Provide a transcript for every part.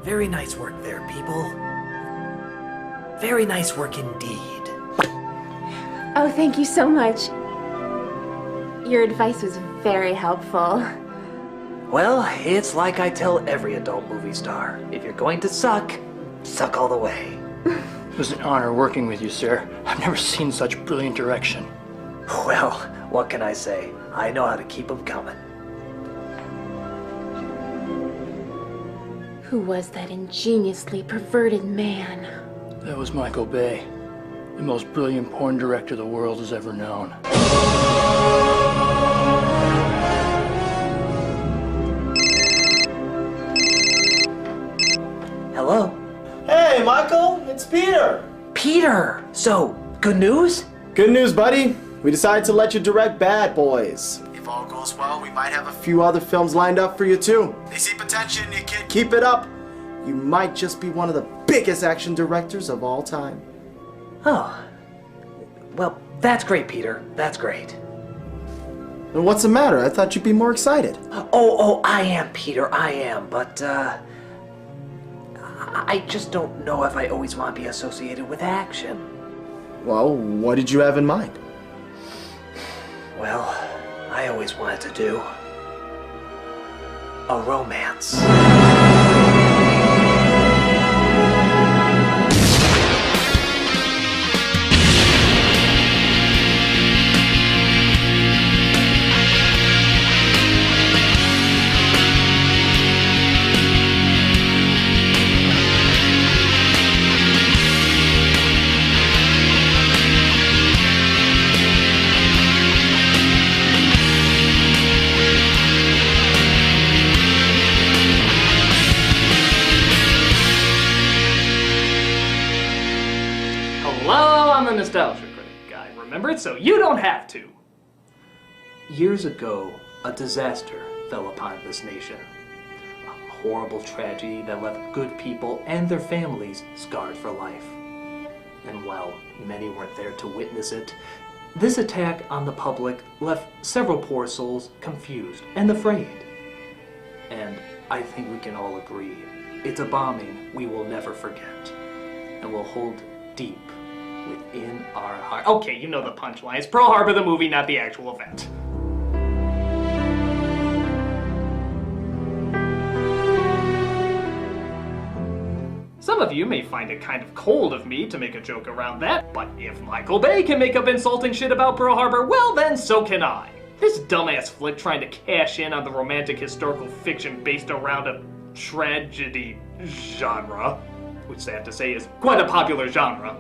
Very nice work there, people. Very nice work indeed. Oh, thank you so much. Your advice was very helpful. Well, it's like I tell every adult movie star. If you're going to suck, suck all the way. It was an honor working with you, sir. I've never seen such brilliant direction. Well, what can I say? I know how to keep them coming. Who was that ingeniously perverted man? That was Michael Bay, the most brilliant porn director the world has ever known. Hello? Hey, Michael, it's Peter. Peter! So, good news? Good news, buddy. We decided to let you direct Bad Boys. If all goes well, we might have a few other films lined up for you, too. They see potential in you, kid. Keep it up. You might just be one of the biggest action directors of all time. Oh. Well, that's great, Peter. That's great. And what's the matter? I thought you'd be more excited. Oh, I am, Peter. I am, but, I just don't know if I always want to be associated with action. Well, what did you have in mind? Well, I always wanted to do a romance. Nostalgia Critic guy, remember it? So you don't have to. Years ago, a disaster fell upon this nation. A horrible tragedy that left good people and their families scarred for life. And while many weren't there to witness it, this attack on the public left several poor souls confused and afraid. And I think we can all agree, it's a bombing we will never forget and will hold deep within our heart. Okay, you know the punchline. It's Pearl Harbor the movie, not the actual event. Some of you may find it kind of cold of me to make a joke around that, but if Michael Bay can make up insulting shit about Pearl Harbor, well then so can I. This dumbass flick trying to cash in on the romantic historical fiction based around a tragedy genre, which sad to say is quite a popular genre,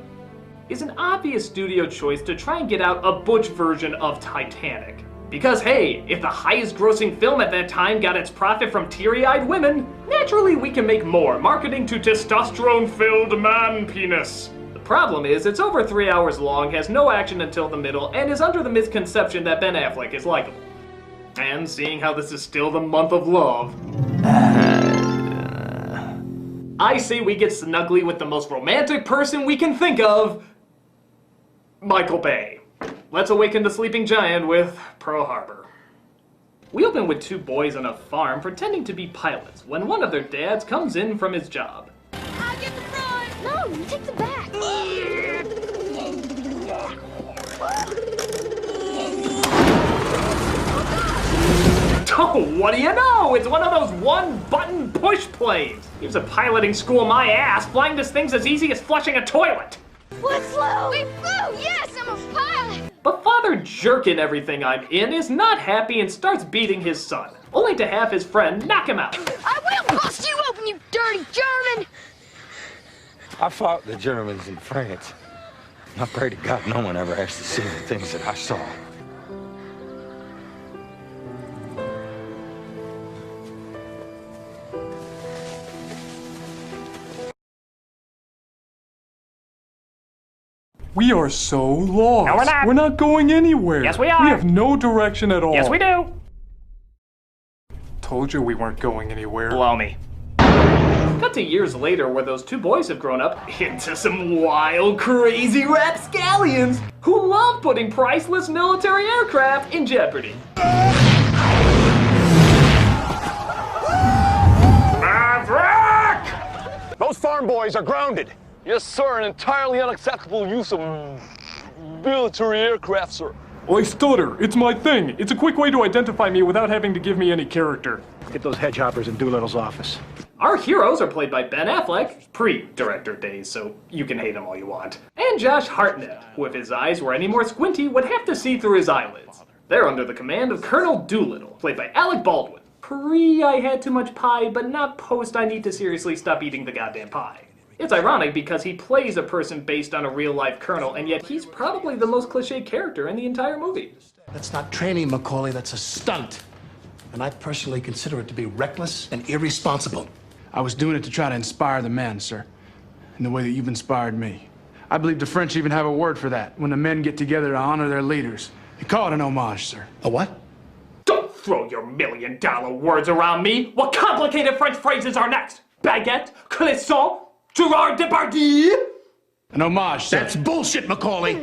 is an obvious studio choice to try and get out a butch version of Titanic. Because hey, if the highest grossing film at that time got its profit from teary-eyed women, naturally we can make more marketing to testosterone-filled man penis. The problem is it's over 3 hours long, has no action until the middle, and is under the misconception that Ben Affleck is likable. And seeing how this is still the month of love, I say we get snuggly with the most romantic person we can think of, Michael Bay. Let's awaken the sleeping giant with Pearl Harbor. We open with two boys on a farm pretending to be pilots when one of their dads comes in from his job. I get the front! No, you take the back! Oh, what do you know? It's one of those one-button push planes. He was a piloting school my ass. Flying this thing's as easy as flushing a toilet. What flew? We flew! Yes, I'm a pilot! But Father Jerkin everything I'm in is not happy and starts beating his son, only to have his friend knock him out. I will bust you open, you dirty German! I fought the Germans in France. I pray to God no one ever has to see the things that I saw. We are so lost. No, we're not. We're not going anywhere. Yes, we are. We have no direction at all. Yes, we do. Told you we weren't going anywhere. Blow me. Cut to years later where those two boys have grown up into some wild, crazy rapscallions who love putting priceless military aircraft in jeopardy. Maverick! farm boys are grounded. Yes, sir. An entirely unacceptable use of military aircraft, sir. Oi, stutter. It's my thing. It's a quick way to identify me without having to give me any character. Get those hedge hoppers in Doolittle's office. Our heroes are played by Ben Affleck, pre-director days, so you can hate him all you want. And Josh Hartnett, who if his eyes were any more squinty would have to see through his eyelids. They're under the command of Colonel Doolittle, played by Alec Baldwin. Pre I had too much pie, but not post I need to seriously stop eating the goddamn pie. It's ironic because he plays a person based on a real-life colonel, and yet he's probably the most cliched character in the entire movie. That's not training, Macaulay, that's a stunt. And I personally consider it to be reckless and irresponsible. I was doing it to try to inspire the men, sir, in the way that you've inspired me. I believe the French even have a word for that, when the men get together to honor their leaders. You call it an homage, sir. A what? Don't throw your $1,000,000 words around me! What complicated French phrases are next? Baguette? Clisson? Gerard Depardieu? An homage, sir. That's bullshit, Macaulay!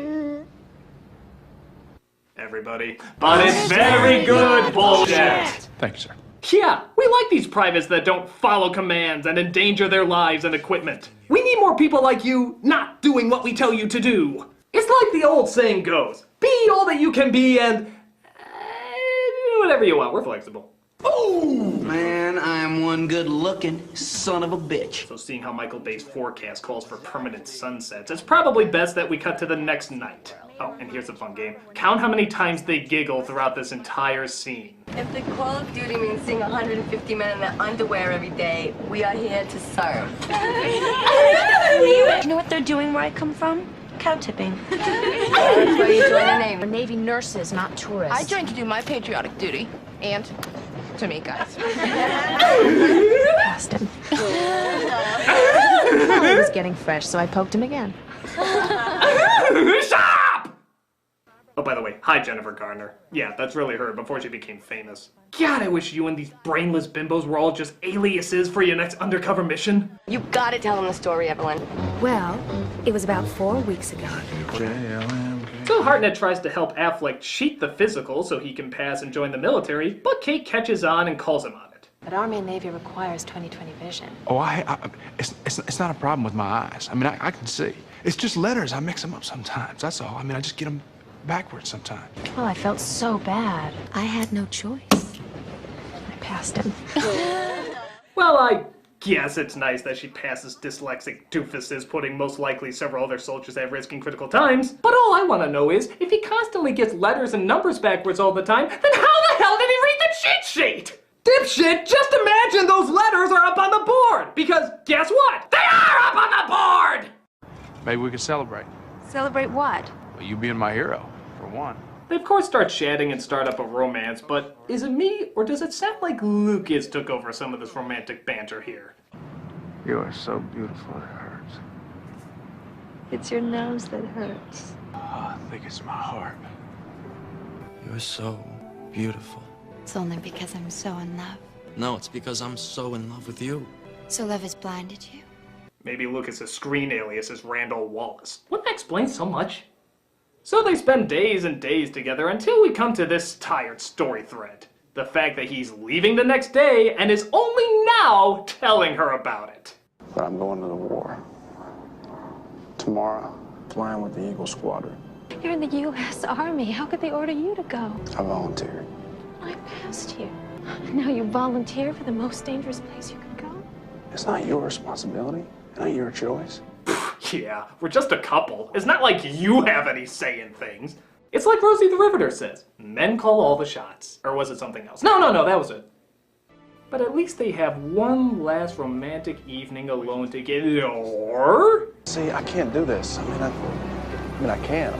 Everybody. But it's very good bullshit! Thank you, sir. Yeah, we like these privates that don't follow commands and endanger their lives and equipment. We need more people like you not doing what we tell you to do. It's like the old saying goes, be all that you can be and do whatever you want. We're flexible. Oh, man, I'm one good-looking son of a bitch. So seeing how Michael Bay's forecast calls for permanent sunsets, it's probably best that we cut to the next night. Oh, and here's a fun game. Count how many times they giggle throughout this entire scene. If the Call of Duty means seeing 150 men in their underwear every day, we are here to serve. You know what they're doing where I come from? Cow tipping. That's why you join the Navy. We're Navy nurses, not tourists. I joined to do my patriotic duty. And to meet guys. Past him. He was getting fresh, so I poked him again. Stop! Oh, by the way, hi Jennifer Garner. Yeah, that's really her before she became famous. God, I wish you and these brainless bimbos were all just aliases for your next undercover mission. You gotta tell them the story, Evelyn. Well, it was about 4 weeks ago. So Hartnett tries to help Affleck cheat the physical so he can pass and join the military, but Kate catches on and calls him on it. But Army and Navy requires 20/20 vision. Oh, it's not a problem with my eyes. I mean, I can see. It's just letters. I mix them up sometimes. That's all. I mean, I just get them backwards sometimes. Well, I felt so bad. I had no choice. I passed him. Well, I guess it's nice that she passes dyslexic doofuses, putting most likely several other soldiers at risk in critical times. But all I want to know is, if he constantly gets letters and numbers backwards all the time, then how the hell did he read the cheat sheet? Dipshit, just imagine those letters are up on the board! Because guess what? They are up on the board! Maybe we could celebrate. Celebrate what? Well, you being my hero, for one. They of course start chatting and start up a romance, but is it me, or does it sound like Lucas took over some of this romantic banter here? You are so beautiful, it hurts. It's your nose that hurts. Oh, I think it's my heart. You're so beautiful. It's only because I'm so in love. No, it's because I'm so in love with you. So love has blinded you? Maybe Lucas's screen alias is Randall Wallace. Wouldn't that explain so much? So they spend days and days together until we come to this tired story thread. The fact that he's leaving the next day and is only now telling her about it. But I'm going to the war. Tomorrow, flying with the Eagle Squadron. You're in the U.S. Army. How could they order you to go? I volunteered. I passed you. Now you volunteer for the most dangerous place you can go? It's not your responsibility. Not your choice. Yeah, we're just a couple. It's not like you have any say in things. It's like Rosie the Riveter says, men call all the shots. Or was it something else? No, that was it. But at least they have one last romantic evening alone together. See, I can't do this. I mean, I can.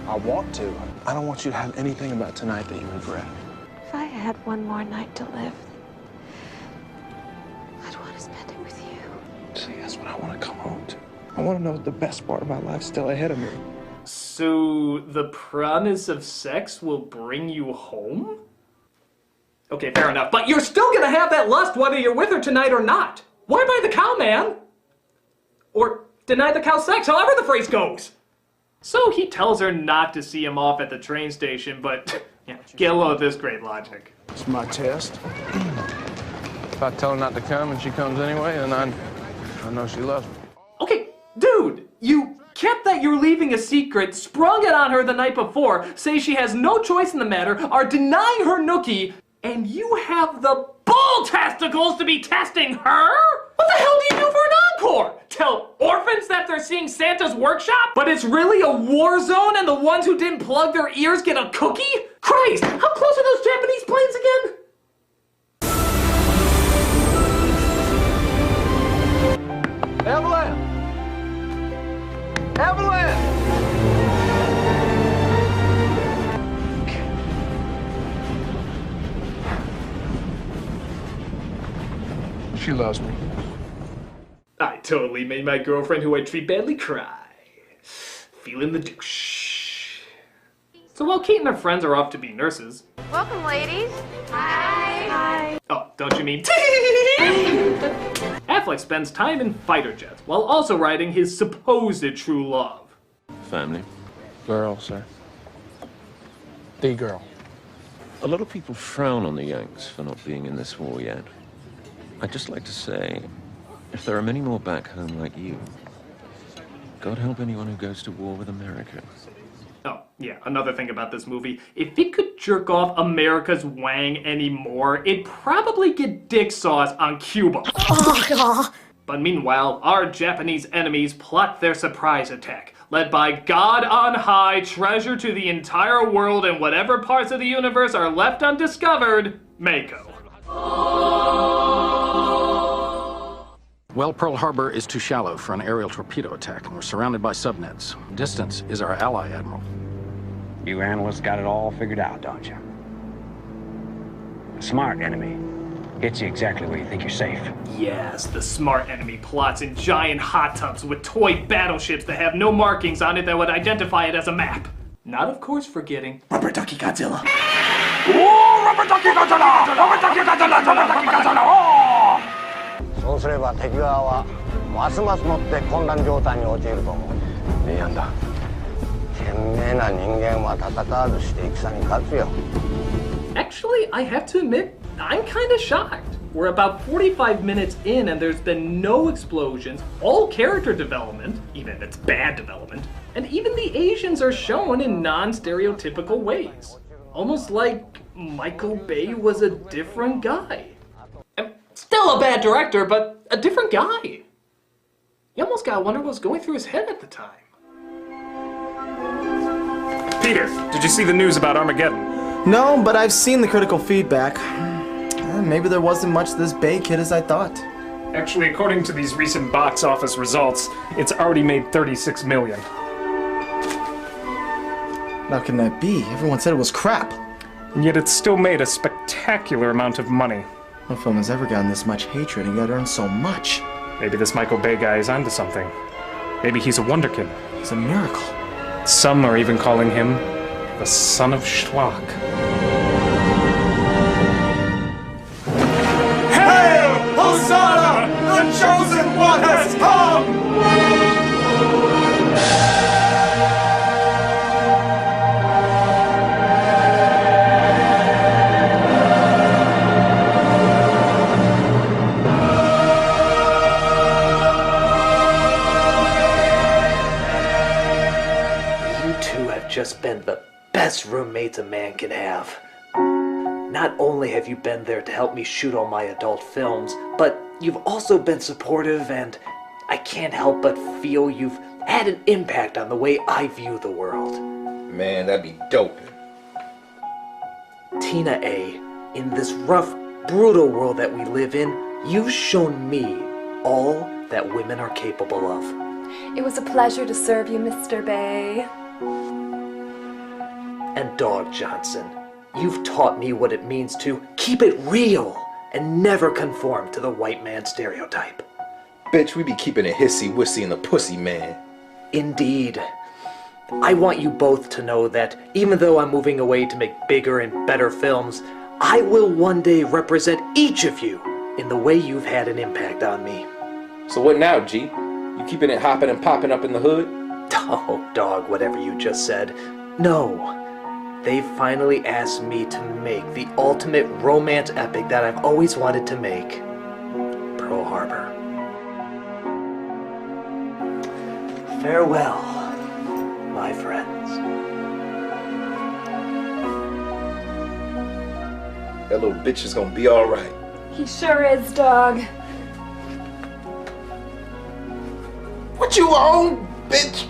I want to. I don't want you to have anything about tonight that you regret. If I had one more night to live, I'd want to spend it with you. See, that's what I want to come home to. I want to know the best part of my life still ahead of me. So, the promise of sex will bring you home? Okay, fair enough. But you're still gonna have that lust whether you're with her tonight or not. Why buy the cow, man? Or deny the cow sex, however the phrase goes. So he tells her not to see him off at the train station, but yeah, get a load of this great logic. It's my test. If I tell her not to come and she comes anyway, then I know she loves me. Okay, dude, you kept that you're leaving a secret, sprung it on her the night before, say she has no choice in the matter, are denying her nookie, and you have the bull testicles to be testing her? What the hell do you do for an encore? Tell orphans that they're seeing Santa's workshop, but it's really a war zone and the ones who didn't plug their ears get a cookie? Christ, how close are those Japanese planes again? Evelyn! Evelyn! She loves me. I totally made my girlfriend who I treat badly cry. Feeling the douche. So while Kate and her friends are off to be nurses... Welcome, ladies. Hi. Oh, don't you mean... Affleck spends time in fighter jets, while also riding his supposed true love. Family. Girl, sir. The girl. A lot of people frown on the Yanks for not being in this war yet. I'd just like to say, if there are many more back home like you, God help anyone who goes to war with America. Oh, yeah, another thing about this movie. If it could jerk off America's Wang anymore, it'd probably get dick sauce on Cuba. But meanwhile, our Japanese enemies plot their surprise attack, led by God on high, treasure to the entire world and whatever parts of the universe are left undiscovered, Mako. Well, Pearl Harbor is too shallow for an aerial torpedo attack, and we're surrounded by subnets. Distance is our ally, Admiral. You analysts got it all figured out, don't you? A smart enemy gets you exactly where you think you're safe. Yes, the smart enemy plots in giant hot tubs with toy battleships that have no markings on it that would identify it as a map. Not, of course, forgetting Rubber Ducky Godzilla. Oh, Rubber Ducky Godzilla! Rubber Ducky Godzilla! Rubber Ducky Godzilla! Oh! そうすれば敵側はますますもって混乱状態に陥ると思う。いいやんだ。賢明な人間は戦わずして戦に勝つよ。Actually, I have to admit, I'm kind of shocked. We're about 45 minutes in and there's been no explosions, all character development, even if it's bad development, and even the Asians are shown in non-stereotypical ways. Almost like Michael Bay was a different guy. Still a bad director, but a different guy. You almost gotta wonder what was going through his head at the time. Peter, did you see the news about Armageddon? No, but I've seen the critical feedback. Maybe there wasn't much to this Bay kid as I thought. Actually, according to these recent box office results, it's already made $36 million. How can that be? Everyone said it was crap. And yet it's still made a spectacular amount of money. No film has ever gotten this much hatred and yet earned so much. Maybe this Michael Bay guy is onto something. Maybe he's a wonderkid. He's a miracle. Some are even calling him the son of Schlock. Hail, Hosanna! The chosen one has come! Just been the best roommates a man can have. Not only have you been there to help me shoot all my adult films, but you've also been supportive, and I can't help but feel you've had an impact on the way I view the world. Man, that'd be dope. Tina A., in this rough, brutal world that we live in, you've shown me all that women are capable of. It was a pleasure to serve you, Mr. Bay. And Dog Johnson, you've taught me what it means to keep it real and never conform to the white man stereotype. Bitch, we be keeping it hissy-wissy in the pussy, man. Indeed. I want you both to know that even though I'm moving away to make bigger and better films, I will one day represent each of you in the way you've had an impact on me. So what now, G? You keeping it hopping and popping up in the hood? Oh, dog, whatever you just said. No. They finally asked me to make the ultimate romance epic that I've always wanted to make. Pearl Harbor. Farewell, my friends. That little bitch is gonna be alright. He sure is, dog. What you on, bitch?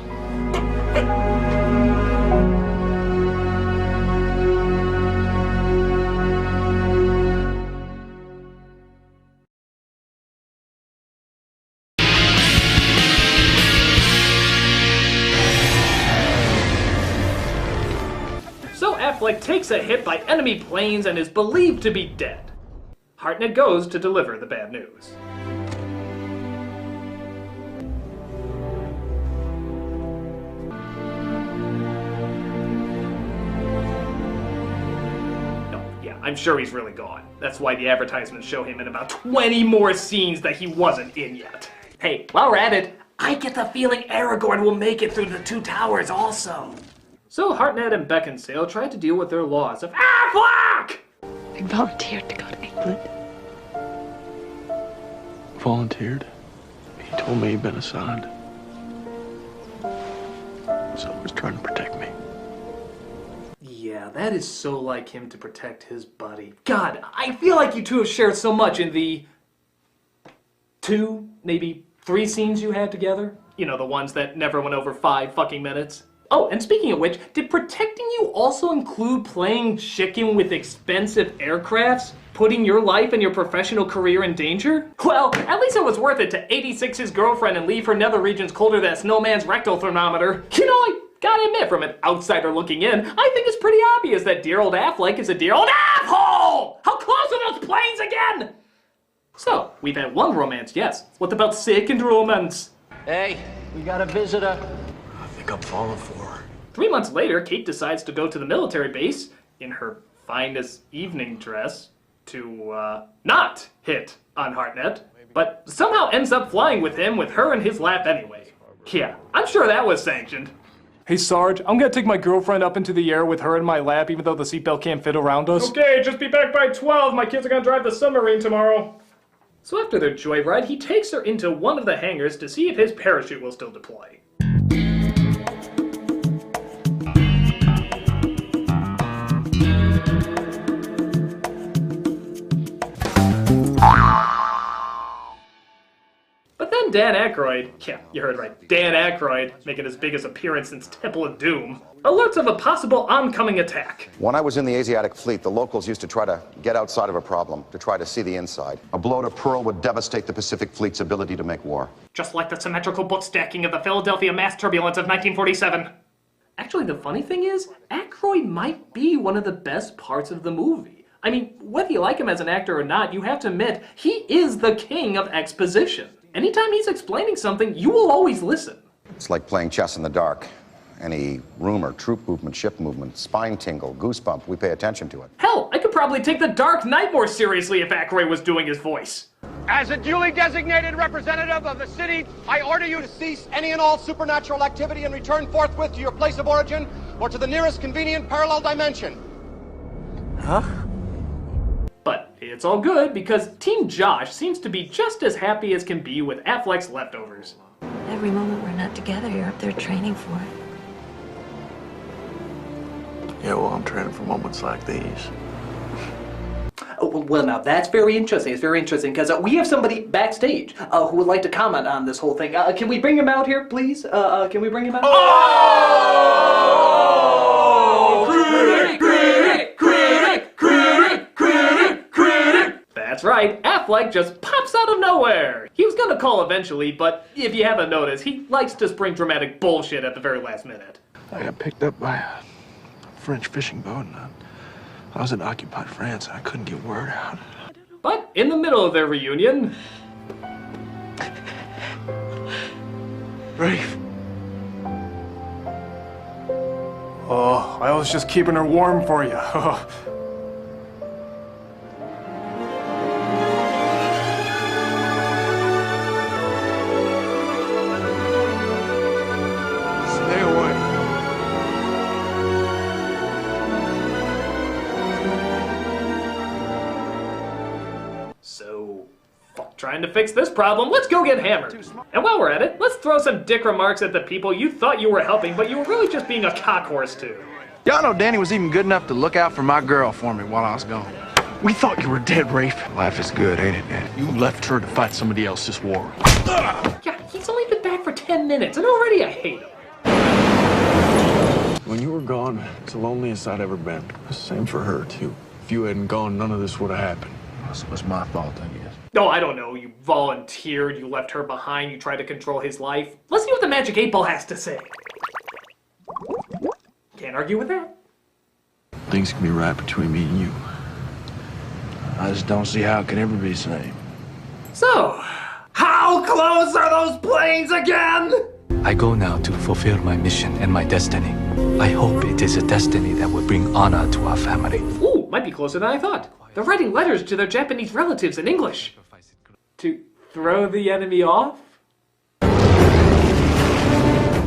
So Affleck takes a hit by enemy planes and is believed to be dead. Hartnett goes to deliver the bad news. I'm sure he's really gone. That's why the advertisements show him in about 20 more scenes that he wasn't in yet. Hey, while we're at it, I get the feeling Aragorn will make it through the Two Towers also. So Hartnett and Beckinsale try to deal with their loss of Affleck! I volunteered to go to England. Volunteered? He told me he'd been assigned. Someone's trying to protect me. Yeah, that is so like him to protect his buddy. God, I feel like you two have shared so much in the 2, maybe 3 scenes you had together. You know, the ones that never went over 5 fucking minutes. Oh, and speaking of which, did protecting you also include playing chicken with expensive aircrafts? Putting your life and your professional career in danger? Well, at least it was worth it to 86 his girlfriend and leave her nether regions colder than a snowman's rectal thermometer. You know, I gotta admit, from an outsider looking in, I think it's pretty obvious that dear old Affleck is a dear old asshole! How close are those planes again? So, we've had one romance, yes. What about second romance? Hey, we got a visitor. I think I'm falling for her. 3 months later, Kate decides to go to the military base in her finest evening dress to, not hit on Hartnett, but somehow ends up flying with him with her in his lap anyway. Yeah, I'm sure that was sanctioned. Hey Sarge, I'm gonna take my girlfriend up into the air with her in my lap even though the seatbelt can't fit around us. Okay, just be back by 12. My kids are gonna drive the submarine tomorrow. So after their joyride, he takes her into one of the hangars to see if his parachute will still deploy. But then Dan Aykroyd, yeah, you heard right, Dan Aykroyd, making his biggest appearance since Temple of Doom, alerts of a possible oncoming attack. When I was in the Asiatic fleet, the locals used to try to get outside of a problem, to try to see the inside. A blow to Pearl would devastate the Pacific Fleet's ability to make war. Just like the symmetrical book stacking of the Philadelphia mass turbulence of 1947. Actually, the funny thing is, Aykroyd might be one of the best parts of the movie. I mean, whether you like him as an actor or not, you have to admit, he is the king of exposition. Anytime he's explaining something, you will always listen. It's like playing chess in the dark. Any rumor, troop movement, ship movement, spine tingle, goosebump, we pay attention to it. Hell, I could probably take The Dark Knight more seriously if Aykroyd was doing his voice. As a duly designated representative of the city, I order you to cease any and all supernatural activity and return forthwith to your place of origin or to the nearest convenient parallel dimension. Huh? But it's all good because Team Josh seems to be just as happy as can be with Affleck's leftovers. Every moment we're not together, you're up there training for it. Yeah, well, I'm training for moments like these. Oh, well, now that's very interesting. It's very interesting because we have somebody backstage who would like to comment on this whole thing. Can we bring him out here, please? Can we bring him out? Oh! Critic! Critic! Critic! Critic! Critic! Critic! That's right, Affleck just pops out of nowhere. He was gonna call eventually, but if you haven't noticed, he likes to spring dramatic bullshit at the very last minute. I got picked up by a French fishing boat, and I was in occupied France, and I couldn't get word out. But in the middle of their reunion... Rafe. Oh, I was just keeping her warm for you. Stay away. So, fuck trying Trying to fix this problem, let's go get hammered. And while we're at it, let's throw some dick remarks at the people you thought you were helping, but you were really just being a cockhorse to. Y'all know Danny was even good enough to look out for my girl for me while I was gone. We thought you were dead, Rafe. Life is good, ain't it, man? You left her to fight somebody else's war. Yeah, he's only been back for 10 minutes, and already I hate him. When you were gone, it's the loneliest I'd ever been. Same for her, too. If you hadn't gone, none of this would have happened. This was my fault, I guess. No, I don't know. You volunteered, you left her behind, you tried to control his life. Let's see what the Magic 8 Ball has to say. Can't argue with that. Things can be right between me and you. I just don't see how it could ever be the same. So, how close are those planes again? I go now to fulfill my mission and my destiny. I hope it is a destiny that will bring honor to our family. Ooh, might be closer than I thought. They're writing letters to their Japanese relatives in English. To throw the enemy off?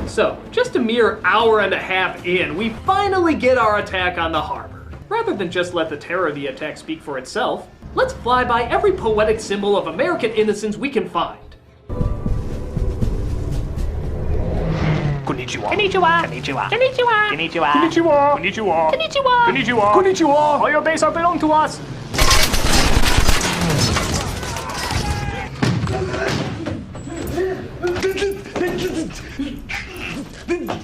So, just a mere hour and a half in, we finally get our attack on the harbor. Rather than just let the terror of the attack speak for itself, let's fly by every poetic symbol of American innocence we can find. Konnichiwa. Konnichiwa. Konnichiwa. Konnichiwa. Konnichiwa. Konnichiwa. Konnichiwa. Konnichiwa. Konnichiwa. Konnichiwa. All your base are belong to us.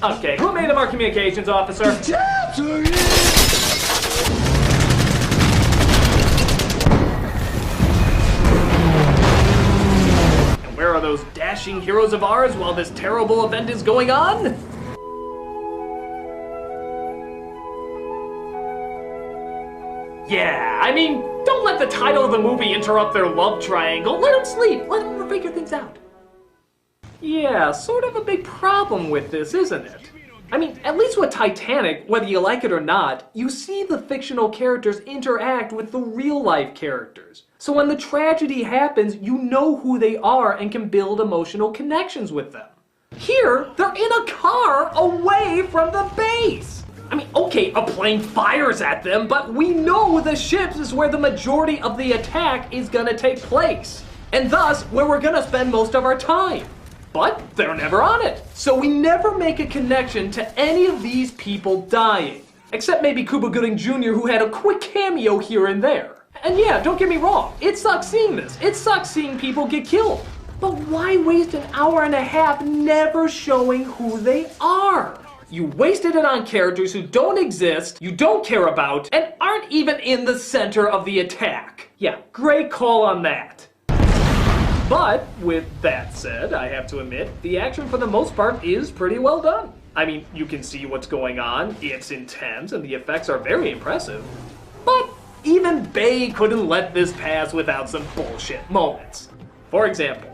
Okay, who made him our communications officer? And where are those dashing heroes of ours while this terrible event is going on? Yeah, I mean, don't let the title of the movie interrupt their love triangle. Let them sleep. Let them figure things out. Yeah, sort of a big problem with this, isn't it? I mean, at least with Titanic, whether you like it or not, you see the fictional characters interact with the real-life characters. So when the tragedy happens, you know who they are and can build emotional connections with them. Here, they're in a car away from the base. I mean, okay, a plane fires at them, but we know the ships is where the majority of the attack is gonna take place. And thus, where we're gonna spend most of our time. But they're never on it. So we never make a connection to any of these people dying. Except maybe Cuba Gooding Jr., who had a quick cameo here and there. And yeah, don't get me wrong, it sucks seeing this. It sucks seeing people get killed. But why waste an hour and a half never showing who they are? You wasted it on characters who don't exist, you don't care about, and aren't even in the center of the attack. Yeah, great call on that. But, with that said, I have to admit, the action for the most part is pretty well done. I mean, you can see what's going on, it's intense, and the effects are very impressive. But even Bay couldn't let this pass without some bullshit moments. For example,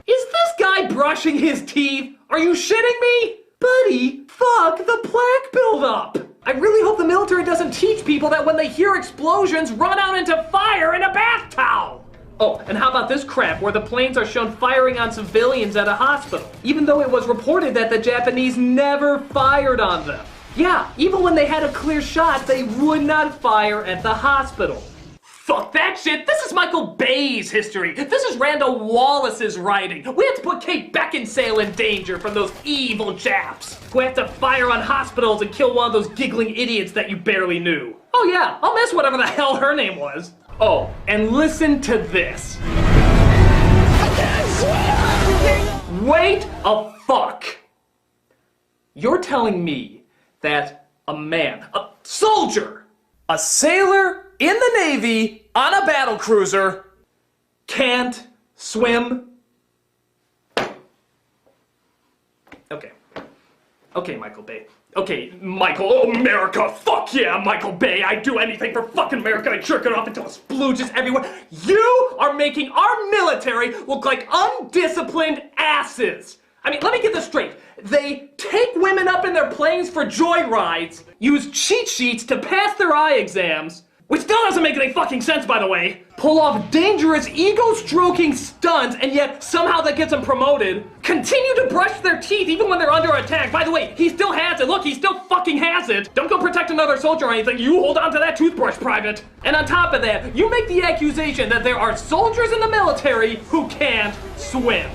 is this guy brushing his teeth? Are you shitting me? Buddy, fuck the plaque buildup! I really hope the military doesn't teach people that when they hear explosions, run out into fire in a bath towel! Oh, and how about this crap where the planes are shown firing on civilians at a hospital, even though it was reported that the Japanese never fired on them. Yeah, even when they had a clear shot, they would not fire at the hospital. Fuck that shit! This is Michael Bay's history! This is Randall Wallace's writing! We have to put Kate Beckinsale in danger from those evil Japs who have to fire on hospitals and kill one of those giggling idiots that you barely knew. Oh yeah, I'll miss whatever the hell her name was. Oh, and listen to this. Wait a fuck! You're telling me that a man, a soldier, a sailor in the Navy on a battle cruiser can't swim? Okay. Okay, Michael Bay. Okay, Michael, oh, America, fuck yeah, Michael Bay, I'd do anything for fucking America, I'd jerk it off until it splooges everywhere. You are making our military look like undisciplined asses. I mean, let me get this straight. They take women up in their planes for joyrides, use cheat sheets to pass their eye exams, Which still doesn't make any fucking sense, by the way. Pull off dangerous, ego-stroking stunts, and yet somehow that gets them promoted. Continue to brush their teeth even when they're under attack. By the way, he still has it. Look, he still fucking has it. Don't go protect another soldier or anything. You hold on to that toothbrush, Private. And on top of that, you make the accusation that there are soldiers in the military who can't swim.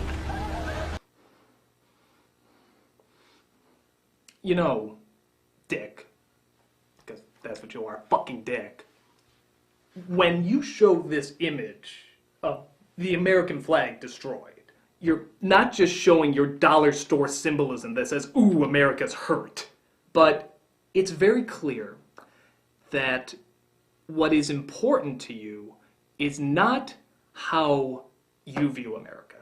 You know, Dick, because that's what you are, fucking Dick. When you show this image of the American flag destroyed, you're not just showing your dollar store symbolism that says, ooh, America's hurt. But it's very clear that what is important to you is not how you view America.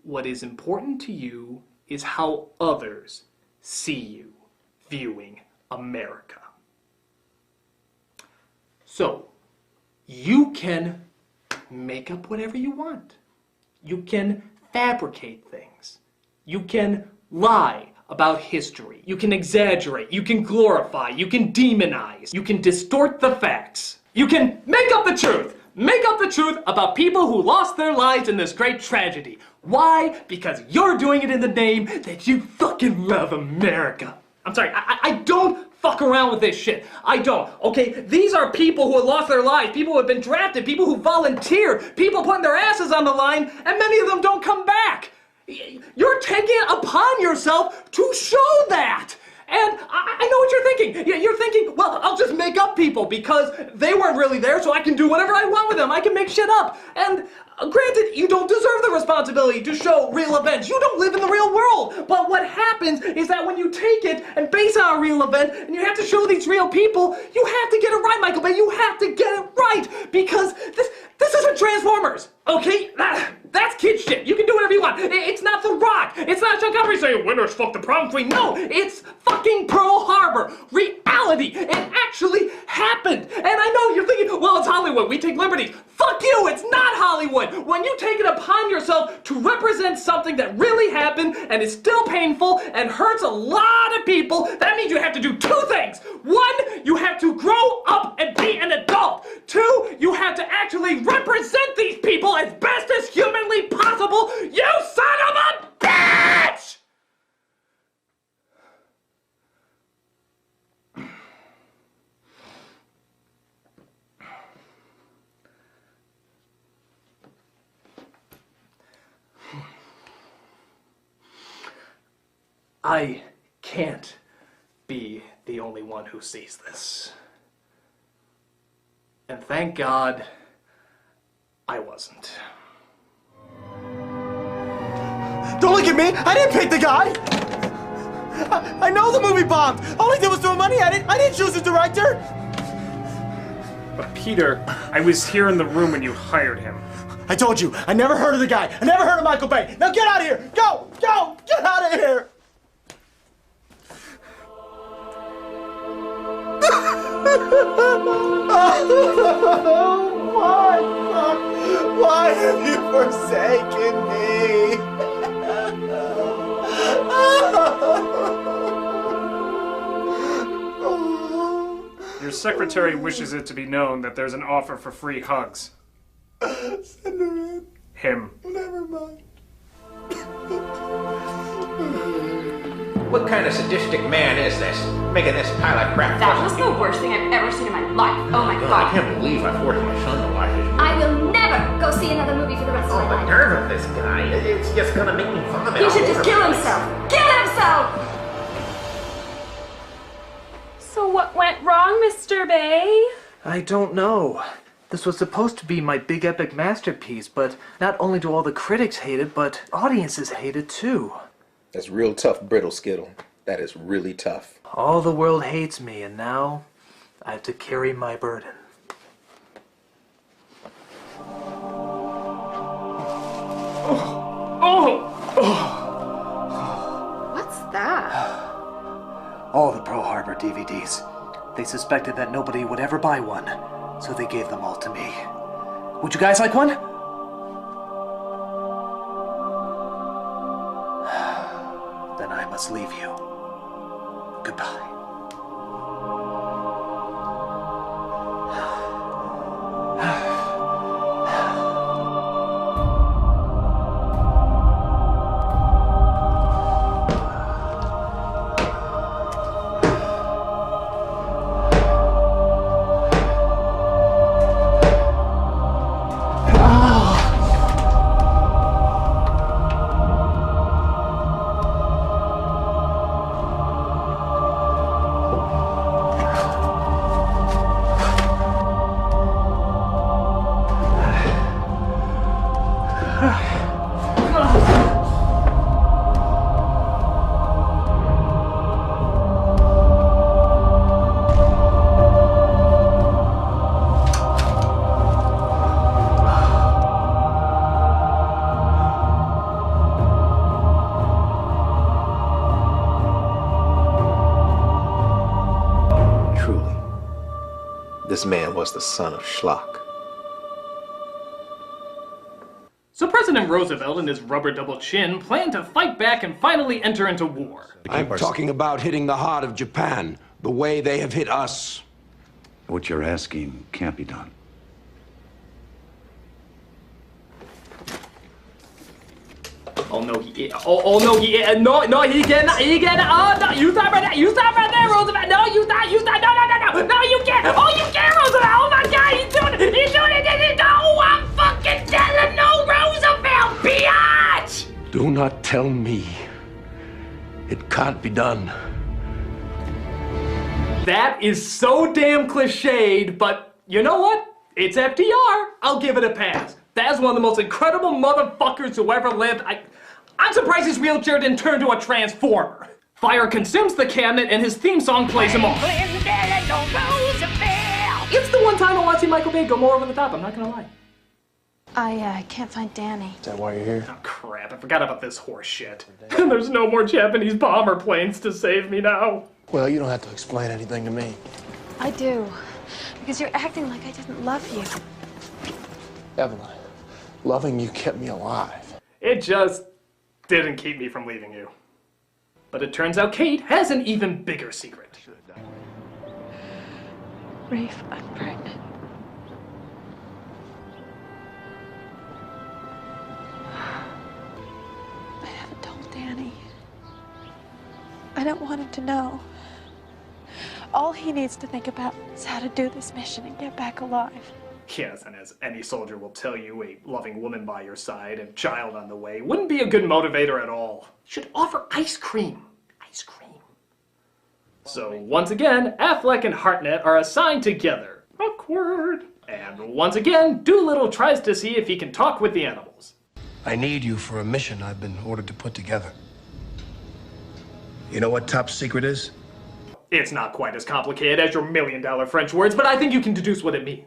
What is important to you is how others see you viewing America. So, you can make up whatever you want. You can fabricate things. You can lie about history. You can exaggerate. You can glorify. You can demonize. You can distort the facts. You can make up the truth. Make up the truth about people who lost their lives in this great tragedy. Why? Because you're doing it in the name that you fucking love America. I'm sorry, I don't fuck around with this shit. I don't, okay? These are people who have lost their lives, people who have been drafted, people who volunteer, people putting their asses on the line, and many of them don't come back. You're taking it upon yourself to show that. And I know what you're thinking. You're thinking, well, I'll just make up people because they weren't really there, so I can do whatever I want with them. I can make shit up. And granted, you don't deserve the responsibility to show real events. You don't live in the real world. But what happens is that when you take it and base it on a real event, and you have to show these real people, you have to get it right, Michael Bay. You have to get it right because this isn't Transformers, okay? That's kid shit. You can do whatever you want. It's not The Rock. It's not Chuck Humphrey saying, winners fuck the prom queen. No, it's fucking Pearl Harbor. Reality. It actually happened. And I know you're thinking, well, it's Hollywood. We take liberties. Fuck you. It's not Hollywood. When you take it upon yourself to represent something that really happened and is still painful and hurts a lot of people, that means you have to do two things. One, you have to grow up and be an adult. Two, you have to actually represent these people as best as humanly possible. You son of a bitch! I can't be the only one who sees this. And thank God I wasn't. Don't look at me! I didn't pick the guy! I know the movie bombed! All I did was throw money at it! I didn't choose the director! But Peter, I was here in the room when you hired him. I told you, I never heard of the guy! I never heard of Michael Bay! Now get out of here! Go! Go! Get out of here! Why have you forsaken me? Your secretary wishes it to be known that there's an offer for free hugs. Send her in. Him. Never mind. What kind of sadistic man is this? Making this pile of crap. That was the worst thing I've ever seen in my life. Oh my god. I can't believe I forced my son to watch this movie. I will never go see another movie for the rest of my The life. nerve of this guy. It's just gonna make me vomit. He all should just over kill the place. himself. Kill himself! So what went wrong, Mr. Bay? I don't know. This was supposed to be my big epic masterpiece, but not only do all the critics hate it, but audiences hate it too. That's real tough, brittle Skittle. That is really tough. All the world hates me, and now I have to carry my burden. What's that? All the Pearl Harbor DVDs. They suspected that nobody would ever buy one, so they gave them all to me. Would you guys like one? Then I must leave you. Goodbye. this man was the son of Schlock. So President Roosevelt and his rubber double chin plan to fight back and finally enter into war. I'm talking about hitting the heart of Japan, the way they have hit us. What you're asking can't be done. Oh no, he no, he cannot, oh no, you stop right there, Roosevelt, no, you stop, no, you can't, Roosevelt, oh my god, he's doing it, no, I'm fucking telling no, Roosevelt, biatch! Do not tell me it can't be done. That is so damn cliched, but you know what? It's FDR, I'll give it a pass. That's one of the most incredible motherfuckers who ever lived. I'm surprised his wheelchair didn't turn to a transformer. Fire consumes the cabinet and his theme song plays him off. It's the one time I want to see Michael Bay go more over the top, I'm not gonna lie. I can't find Danny. Is that why you're here? Oh crap, I forgot about this horse shit. There's no more Japanese bomber planes to save me now. Well, you don't have to explain anything to me. I do. Because you're acting like I didn't love you. Evelyn, loving you kept me alive. It just didn't keep me from leaving you. But it turns out Kate has an even bigger secret. Rafe, I'm pregnant. I haven't told Danny. I don't want him to know. All he needs to think about is how to do this mission and get back alive. Yes, and as any soldier will tell you, a loving woman by your side and child on the way wouldn't be a good motivator at all. Should offer ice cream. Ice cream. So once again, Affleck and Hartnett are assigned together. Awkward. And once again, Doolittle tries to see if he can talk with the animals. I need you for a mission I've been ordered to put together. You know what top secret is? It's not quite as complicated as your $1 million French words, but I think you can deduce what it means.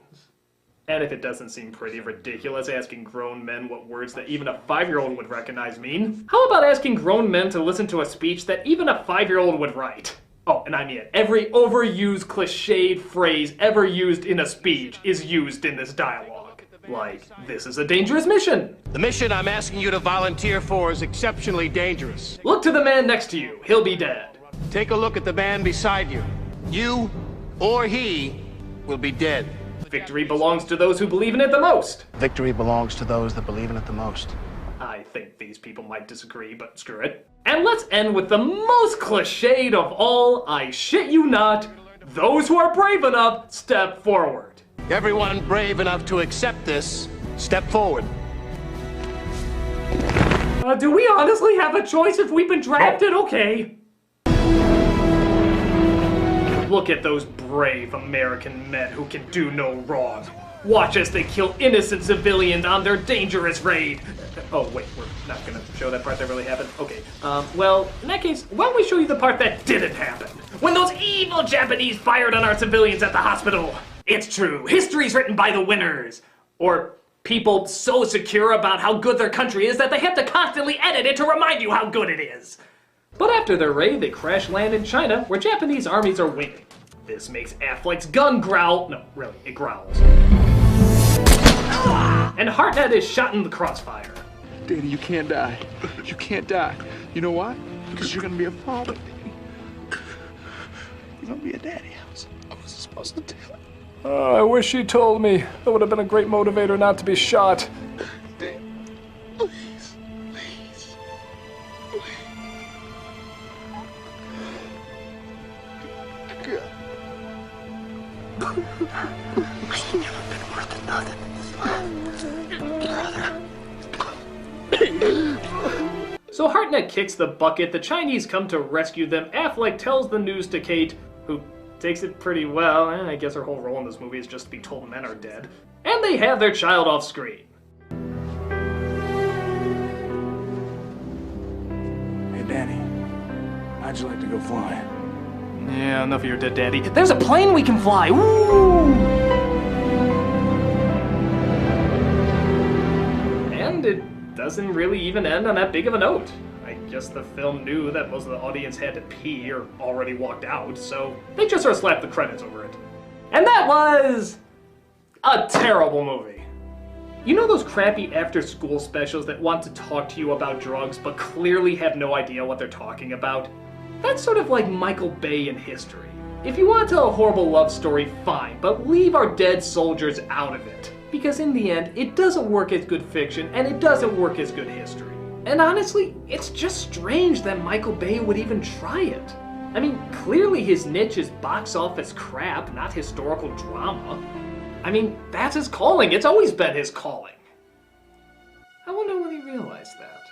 And if it doesn't seem pretty ridiculous asking grown men what words that even a 5-year-old would recognize mean, how about asking grown men to listen to a speech that even a 5-year-old would write? Oh, and I mean it. Every overused, cliched phrase ever used in a speech is used in this dialogue. Like, this is a dangerous mission. The mission I'm asking you to volunteer for is exceptionally dangerous. Look to the man next to you. He'll be dead. Take a look at the man beside you. You or he will be dead. Victory belongs to those who believe in it the most. Victory belongs to those that believe in it the most. I think these people might disagree, but screw it. And let's end with the most cliched of all, I shit you not, those who are brave enough, step forward. Everyone brave enough to accept this, step forward. Do we honestly have a choice if we've been drafted? Okay. Look at those brave American men who can do no wrong. Watch as they kill innocent civilians on their dangerous raid. Oh, wait, we're not gonna show that part that really happened? Okay, well, in that case, why don't we show you the part that didn't happen? When those evil Japanese fired on our civilians at the hospital. It's true, history's written by the winners. Or people so secure about how good their country is that they have to constantly edit it to remind you how good it is. But after their raid, they crash land in China, where Japanese armies are waiting. This makes Affleck's gun growl. No, really, it growls. And Hartnett is shot in the crossfire. Danny, you can't die. You can't die. You know why? Because you're gonna be a father. You're gonna be a daddy. I was supposed to tell him. Oh, I wish he told me. That would have been a great motivator not to be shot. Dan, please, please, please. God. I've never been worth another. Brother. So Hartnett kicks the bucket, the Chinese come to rescue them, Affleck tells the news to Kate, who takes it pretty well, and I guess her whole role in this movie is just to be told men are dead. And they have their child off screen. Hey, Danny, how'd you like to go flying? Yeah, enough of your dead daddy. There's a plane we can fly! Woo! And it doesn't really even end on that big of a note. I guess the film knew that most of the audience had to pee or already walked out, so they just sort of slapped the credits over it. And that was a terrible movie. You know those crappy after-school specials that want to talk to you about drugs but clearly have no idea what they're talking about? That's sort of like Michael Bay in history. If you want to tell a horrible love story, fine, but leave our dead soldiers out of it. Because in the end, it doesn't work as good fiction, and it doesn't work as good history. And honestly, it's just strange that Michael Bay would even try it. I mean, clearly his niche is box office crap, not historical drama. I mean, that's his calling. It's always been his calling. I wonder when he realized that.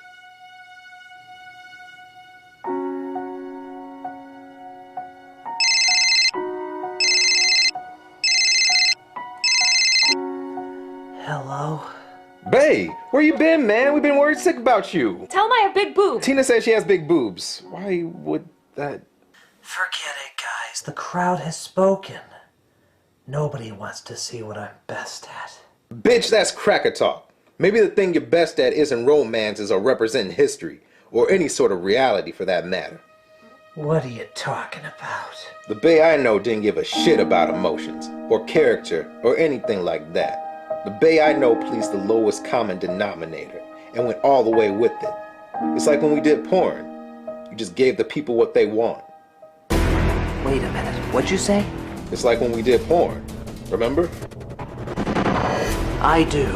Hello? Bay, where you been, man? We've been worried sick about you. Tell him I have big boobs. Tina says she has big boobs. Why would that... Forget it, guys. The crowd has spoken. Nobody wants to see what I'm best at. Bitch, that's cracker talk. Maybe the thing you're best at isn't romances or representing history, or any sort of reality for that matter. What are you talking about? The Bay I know didn't give a shit about emotions, or character, or anything like that. The Bay I know pleased the lowest common denominator, and went all the way with it. It's like when we did porn. You just gave the people what they want. Wait a minute, what'd you say? It's like when we did porn, remember? I do.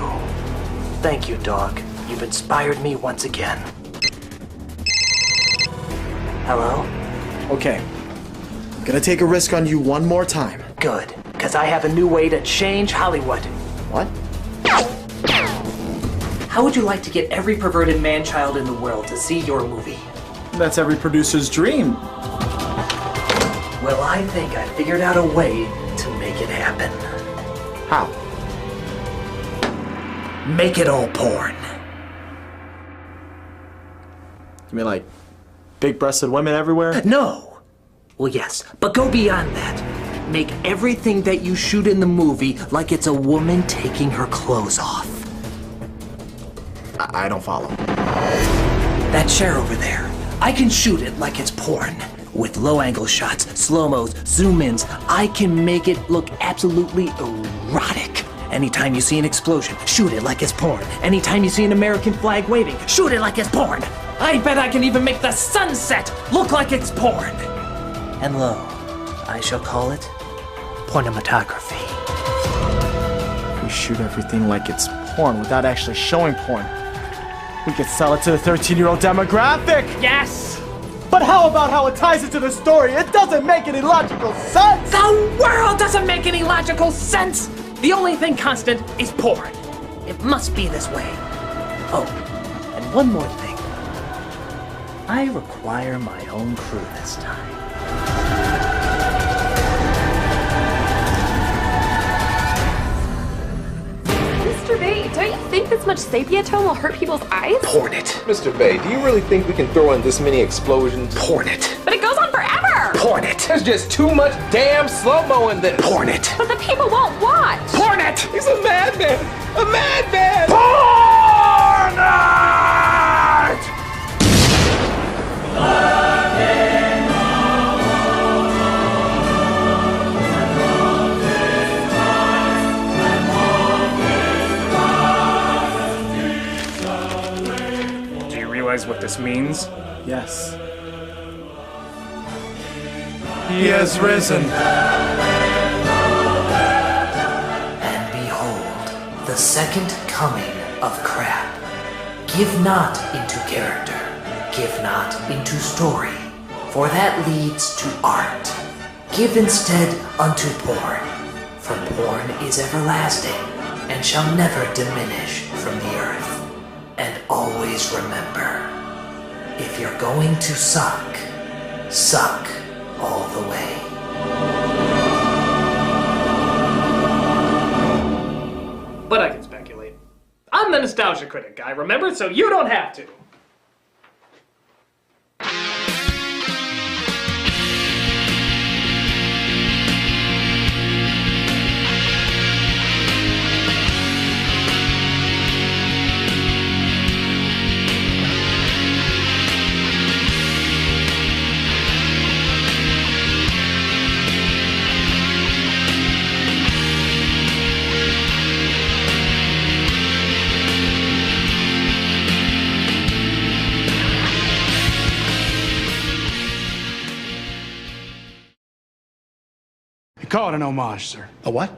Thank you, dog. You've inspired me once again. Hello? Okay. I'm gonna take a risk on you one more time. Good, because I have a new way to change Hollywood. What? How would you like to get every perverted man-child in the world to see your movie? That's every producer's dream. Well, I think I figured out a way to make it happen. How? Make it all porn. You mean like big-breasted women everywhere? No! Well, yes, but go beyond that. Make everything that you shoot in the movie like it's a woman taking her clothes off. I don't follow. That chair over there, I can shoot it like it's porn. With low-angle shots, slow-mos, zoom-ins, I can make it look absolutely erotic. Anytime you see an explosion, shoot it like it's porn. Anytime you see an American flag waving, shoot it like it's porn. I bet I can even make the sunset look like it's porn. And lo, I shall call it pornomatography. If we shoot everything like it's porn without actually showing porn, we could sell it to the 13-year-old demographic! Yes! But how about how it ties into the story? It doesn't make any logical sense! The world doesn't make any logical sense! The only thing constant is porn. It must be this way. Oh, and one more thing. I require my own crew this time. Mr. Bay, don't you think this much sepia tone will hurt people's eyes? Porn it. Mr. Bay, do you really think we can throw in this many explosions? Porn it. But it goes on forever! Porn it. There's just too much damn slow-mo in this! Porn it. But the people won't watch! Porn it! He's a madman! A madman! Porn it! Do you realize what this means? Yes. He has risen. And behold, the second coming of crap. Give not into character, give not into story, for that leads to art. Give instead unto porn, for porn is everlasting, and shall never diminish from the earth. And always remember, if you're going to suck, suck all the way. But I can speculate. I'm the nostalgia critic guy, remember? So you don't have to. Call it an homage, sir. A what?